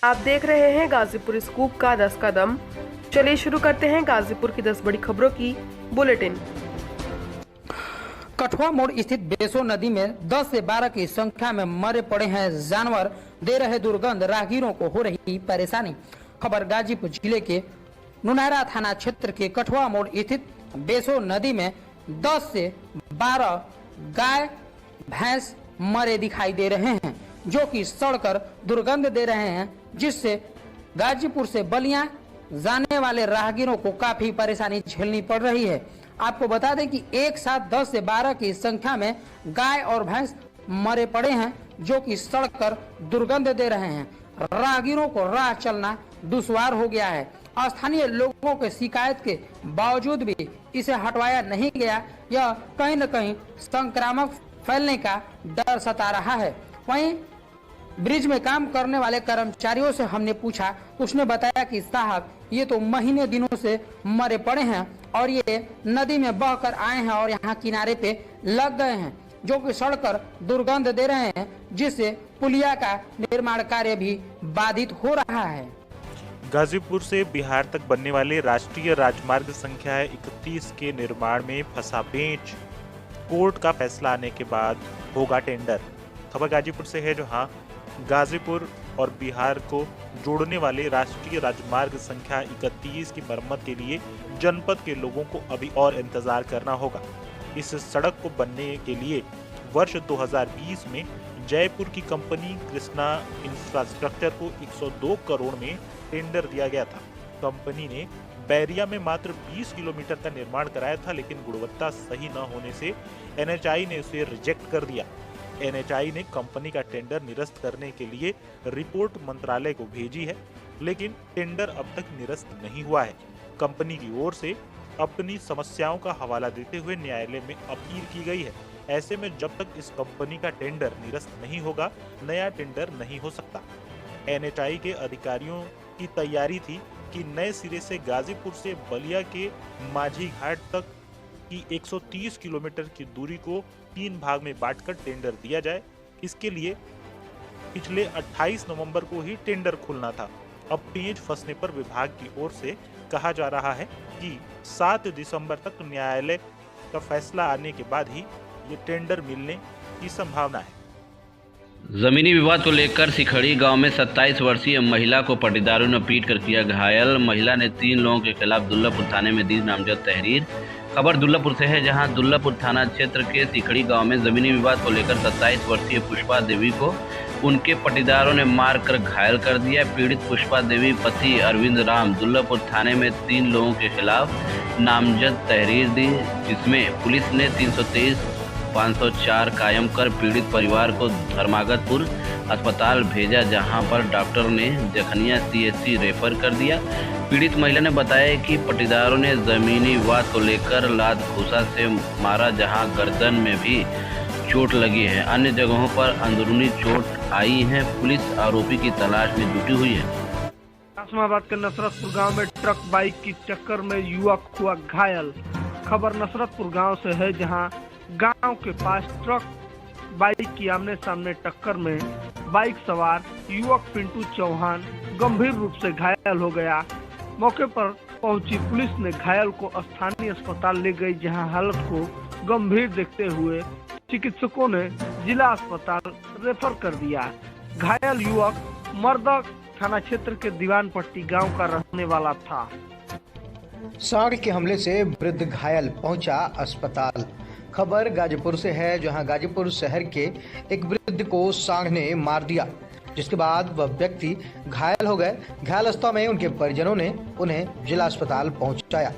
आप देख रहे हैं गाजीपुर स्कूप का 10 कदम। चलिए शुरू करते हैं गाजीपुर की 10 बड़ी खबरों की बुलेटिन। कठुआ मोड़ स्थित बेसो नदी में 10 से 12 की संख्या में मरे पड़े हैं जानवर, दे रहे दुर्गंध, राहगीरों को हो रही परेशानी। खबर गाजीपुर जिले के नुनारा थाना क्षेत्र के कठुआ मोड़ स्थित बेसो नदी में 10 से 12 गाय भैंस मरे दिखाई दे रहे हैं, जो कि सड़कर दुर्गंध दे रहे हैं, जिससे गाजीपुर से बलिया जाने वाले राहगीरों को काफी परेशानी झेलनी पड़ रही है। आपको बता दें कि एक साथ 10 से 12 की संख्या में गाय और भैंस मरे पड़े हैं, जो कि सड़कर दुर्गंध दे रहे हैं। राहगीरों को राह चलना दुश्वार हो गया है। स्थानीय लोगों के शिकायत के बावजूद भी इसे हटवाया नहीं गया। यह कहीं न कहीं संक्रामक फैलने का डर सता रहा है। वहीं ब्रिज में काम करने वाले कर्मचारियों से हमने पूछा, उसने बताया कि साहब, ये तो महीने दिनों से मरे पड़े हैं और ये नदी में बहकर आए हैं और यहाँ किनारे पे लग गए हैं, जो कि सड़कर दुर्गंध दे रहे हैं, जिससे पुलिया का निर्माण कार्य भी बाधित हो रहा है। गाजीपुर से बिहार तक बनने वाले राष्ट्रीय राजमार्ग संख्या 31 के निर्माण में फंसा पेंच, कोर्ट का फैसला आने के बाद होगा टेंडर। खबर गाजीपुर से है, जहां गाजीपुर और बिहार को जोड़ने वाले राष्ट्रीय राजमार्ग संख्या 31 की मरम्मत के लिए जनपद के लोगों को अभी और इंतजार करना होगा। इस सड़क को बनने के लिए वर्ष 2020 में जयपुर की कंपनी कृष्णा इंफ्रास्ट्रक्चर को 102 करोड़ में टेंडर दिया गया था। कंपनी ने बैरिया में मात्र 20 किलोमीटर का निर्माण कराया था, लेकिन गुणवत्ता सही न होने से NHAI ने उसे रिजेक्ट कर दिया। NHAI ने कंपनी का टेंडर निरस्त करने के लिए रिपोर्ट मंत्रालय को भेजी है, लेकिन टेंडर अब तक निरस्त नहीं हुआ है। कंपनी की ओर से अपनी समस्याओं का हवाला देते हुए न्यायालय में अपील की गई है। ऐसे में जब तक इस कंपनी का टेंडर निरस्त नहीं होगा, नया टेंडर नहीं हो सकता। NHAI के अधिकारियों की तैयारी थी कि नए सिरे से गाजीपुर से बलिया के माझी घाट तक की 130 किलोमीटर की दूरी को 3 भाग में बांटकर टेंडर दिया जाए। इसके लिए पिछले 28 नवंबर को ही टेंडर खुलना था। अब पेंच फंसने पर विभाग की ओर से कहा जा रहा है कि 7 दिसंबर तक न्यायालय का फैसला आने के बाद ही ये टेंडर मिलने की संभावना है। जमीनी विवाद को लेकर सिखड़ी गांव में 27 वर्षीय महिला को पटीदारों ने पीट कर किया घायल। महिला ने 3 लोगों के खिलाफ दुल्लापुर थाने में दी नामजद तहरीर। खबर दुल्लापुर से है, जहां दुल्लापुर थाना क्षेत्र के सिखड़ी गांव में जमीनी विवाद को लेकर 27 वर्षीय पुष्पा देवी को उनके पटीदारों ने मारकर घायल कर दिया। पीड़ित पुष्पा देवी पति अरविंद राम दुल्लापुर थाने में 3 लोगों के खिलाफ नामजद तहरीर दी, जिसमें पुलिस ने 323/504 कायम कर पीड़ित परिवार को धर्मागतपुर अस्पताल भेजा, जहां पर डॉक्टर ने जखनिया CHC रेफर कर दिया। पीड़ित महिला ने बताया कि पटीदारों ने जमीनी विवाद को लेकर लात घूसा से मारा, जहां गर्दन में भी चोट लगी है। अन्य जगहों पर अंदरूनी चोट आई है। पुलिस आरोपी की तलाश में जुटी हुई है। आसमाबाद के नसरतपुर गांव में ट्रक बाइक की टक्कर में युवक हुआ घायल। खबर नसरतपुर गांव से है, जहां गांव के पास ट्रक बाइक की आमने सामने टक्कर में बाइक सवार युवक पिंटू चौहान गंभीर रूप से घायल हो गया। मौके पर पहुंची पुलिस ने घायल को स्थानीय अस्पताल ले गई, जहां हालत को गंभीर देखते हुए चिकित्सकों ने जिला अस्पताल रेफर कर दिया। घायल युवक मर्दक थाना क्षेत्र के दीवानपट्टी गांव का रहने वाला था। सांड के हमले से वृद्ध घायल, पहुंचा अस्पताल। खबर गाजीपुर से है, जहां गाजीपुर शहर के एक वृद्ध को सांड ने मार दिया, जिसके बाद वह व्यक्ति घायल हो गए। घायल अवस्था में उनके परिजनों ने उन्हें जिला अस्पताल पहुंचाया,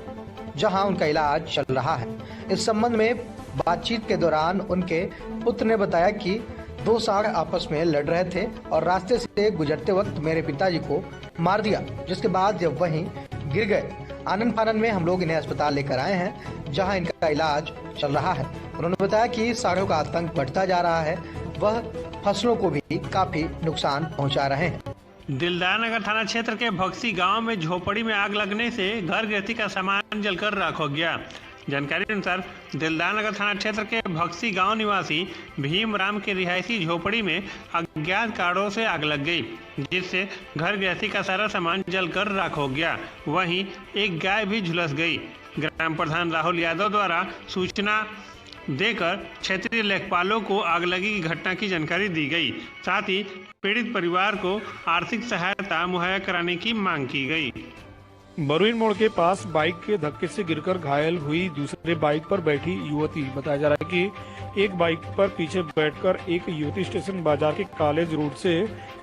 जहां उनका इलाज चल रहा है। इस संबंध में बातचीत के दौरान उनके पुत्र ने बताया कि 2 सांड आपस में लड़ रहे थे और रास्ते से गुजरते वक्त मेरे पिताजी को मार दिया, जिसके बाद जब वहीं गिर गए। आनंद फानन में हम लोग इन्हें अस्पताल लेकर आए हैं, जहां इनका इलाज चल रहा है। उन्होंने बताया कि सांडों का आतंक बढ़ता जा रहा है, वह फसलों को भी काफी नुकसान पहुंचा रहे हैं। दिलदार नगर थाना क्षेत्र के भक्सी गांव में झोपड़ी में आग लगने से घर गृहस्थी का सामान जलकर राख हो गया। जानकारी अनुसार दिलदार नगर थाना क्षेत्र के भक्सी गांव निवासी भीमराम के रिहायशी झोपड़ी में अज्ञात कारणों से आग लग गई, जिससे घर गृहस्थी का सारा सामान जलकर राख हो गया। वहीं एक गाय भी झुलस गई। ग्राम प्रधान राहुल यादव द्वारा सूचना देकर क्षेत्रीय लेखपालों को आगलगी की घटना की जानकारी दी गई। साथ ही पीड़ित परिवार को आर्थिक सहायता मुहैया कराने की मांग की गई। बरुइन मोड़ के पास बाइक के धक्के से गिरकर घायल हुई दूसरे बाइक पर बैठी युवती। बताया जा रहा है कि एक बाइक पर पीछे बैठकर एक युवती स्टेशन बाजार के कॉलेज रोड से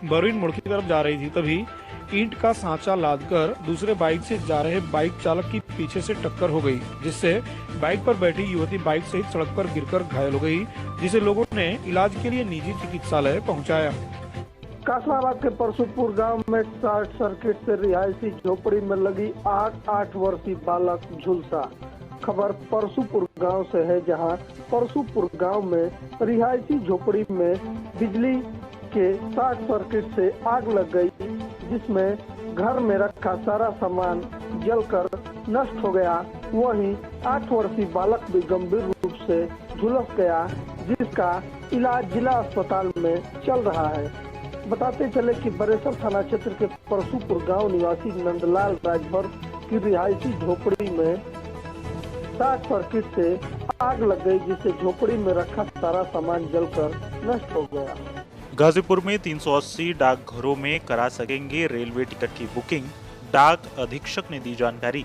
बरुइन मोड़ की तरफ जा रही थी, तभी ईंट का सांचा लादकर दूसरे बाइक से जा रहे बाइक चालक की पीछे से टक्कर हो गई, जिससे बाइक पर बैठी युवती बाइक सहित सड़क पर गिरकर घायल हो गई, जिसे लोगों ने इलाज के लिए निजी चिकित्सालय पहुंचाया। कासलाबाद के परसुपुर गांव में शॉर्ट सर्किट से रिहायशी झोपड़ी में लगी आग, 8 वर्षीय बालक झुलसा। खबर परसुपुर गांव से है, जहां परसुपुर गांव में रिहायशी झोपड़ी में बिजली के शॉर्ट सर्किट से आग लग गई, जिसमें घर में रखा सारा सामान जलकर नष्ट हो गया। वहीं 8 वर्षीय बालक भी गंभीर रूप से झुलस गया, जिसका इलाज जिला अस्पताल में चल रहा है। बताते चले कि बरेसर थाना क्षेत्र के परसुपुर गांव निवासी नंदलाल राजभर की रिहायशी झोपड़ी में शॉर्ट सर्किट से आग लग गई, जिससे झोपड़ी में रखा सारा सामान जलकर नष्ट हो गया। गाजीपुर में 380 डाकघरों में करा सकेंगे रेलवे टिकट की बुकिंग, डाक अधीक्षक ने दी जानकारी।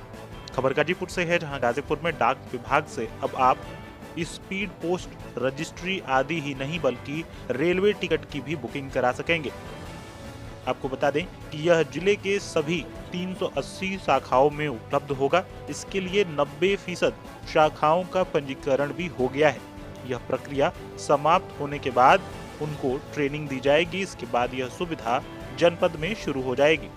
खबर गाजीपुर से है, जहां गाजीपुर में डाक विभाग से अब आप स्पीड पोस्ट, रजिस्ट्री आदि ही नहीं बल्कि रेलवे टिकट की भी बुकिंग करा सकेंगे। आपको बता दें कि यह जिले के सभी 380 शाखाओं में उपलब्ध होगा। इसके लिए 90% शाखाओं का पंजीकरण भी हो गया है। यह प्रक्रिया समाप्त होने के बाद उनको ट्रेनिंग दी जाएगी। इसके बाद यह सुविधा जनपद में शुरू हो जाएगी।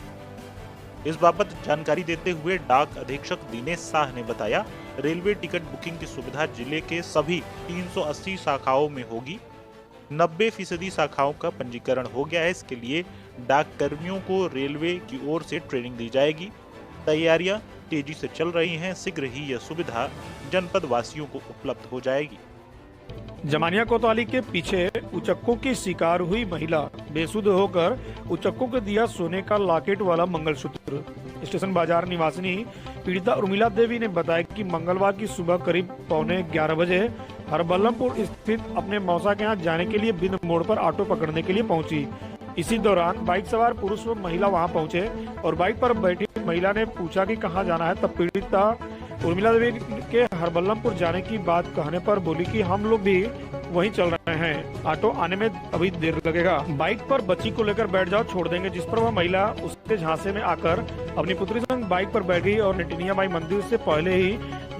इस बाबत जानकारी देते हुए डाक अधीक्षक दिनेश शाह ने बताया, रेलवे टिकट बुकिंग की सुविधा जिले के सभी 380 शाखाओं में होगी। 90% शाखाओं का पंजीकरण हो गया है। इसके लिए डाक कर्मियों को रेलवे की ओर से ट्रेनिंग दी जाएगी। तैयारियां तेजी से चल रही हैं। शीघ्र ही यह सुविधा जनपद वासियों को उपलब्ध हो जाएगी। जमानिया कोतवाली के पीछे उचक्कों की शिकार हुई महिला, बेसुध होकर उचक्कों को दिया सोने का लॉकेट वाला मंगलसूत्र। स्टेशन बाजार निवासिनी पीड़िता उर्मिला देवी ने बताया कि मंगलवार की सुबह करीब 11:15 बजे हरबल्लमपुर स्थित अपने मौसा के यहाँ जाने के लिए बिंद मोड़ पर ऑटो पकड़ने के लिए पहुंची। इसी दौरान बाइक सवार पुरुष व महिला वहां पहुंचे और बाइक पर बैठी महिला ने पूछा कि कहां जाना है। तब पीड़िता उर्मिला देवी के हरबल्लमपुर जाने की बात कहने पर बोली कि हम लोग भी वहीं चल रहे हैं, ऑटो आने में अभी देर लगेगा, बाइक पर बच्ची को लेकर बैठ जाओ, छोड़ देंगे। जिस पर वह महिला उसके झांसे में आकर अपनी पुत्री संग बाइक पर बैठ गई और नेटिनिया माई मंदिर से पहले ही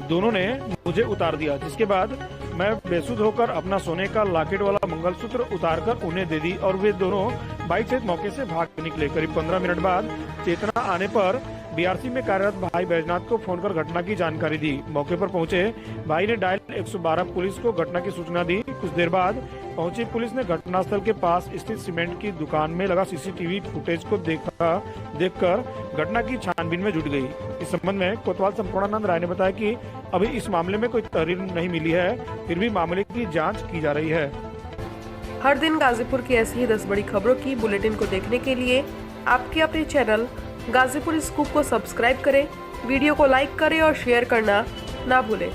दोनों ने मुझे उतार दिया, जिसके बाद मैं बेसुध होकर अपना सोने का लॉकेट वाला मंगलसूत्र उतारकर उन्हें दे दी और वे दोनों बाइक से मौके से भाग निकले। करीब 15 मिनट बाद चेतना आने पर बीआरसी में कार्यरत भाई बैजनाथ को फोन कर घटना की जानकारी दी। मौके पर पहुंचे भाई ने डायल 112 पुलिस को घटना की सूचना दी। कुछ देर बाद पहुंची पुलिस ने घटनास्थल के पास स्थित सीमेंट की दुकान में लगा सीसीटीवी फुटेज को देखकर घटना की छानबीन में जुट गई। इस संबंध में कोतवाल संपूर्णानंद राय ने बताया कि अभी इस मामले में कोई तहरीर नहीं मिली है, फिर भी मामले की जाँच की जा रही है। हर दिन गाजीपुर की ऐसी ही 10 बड़ी खबरों की बुलेटिन को देखने के लिए आपके अपने चैनल गाजीपुर स्कूप को सब्सक्राइब करें, वीडियो को लाइक करें और शेयर करना ना भूलें।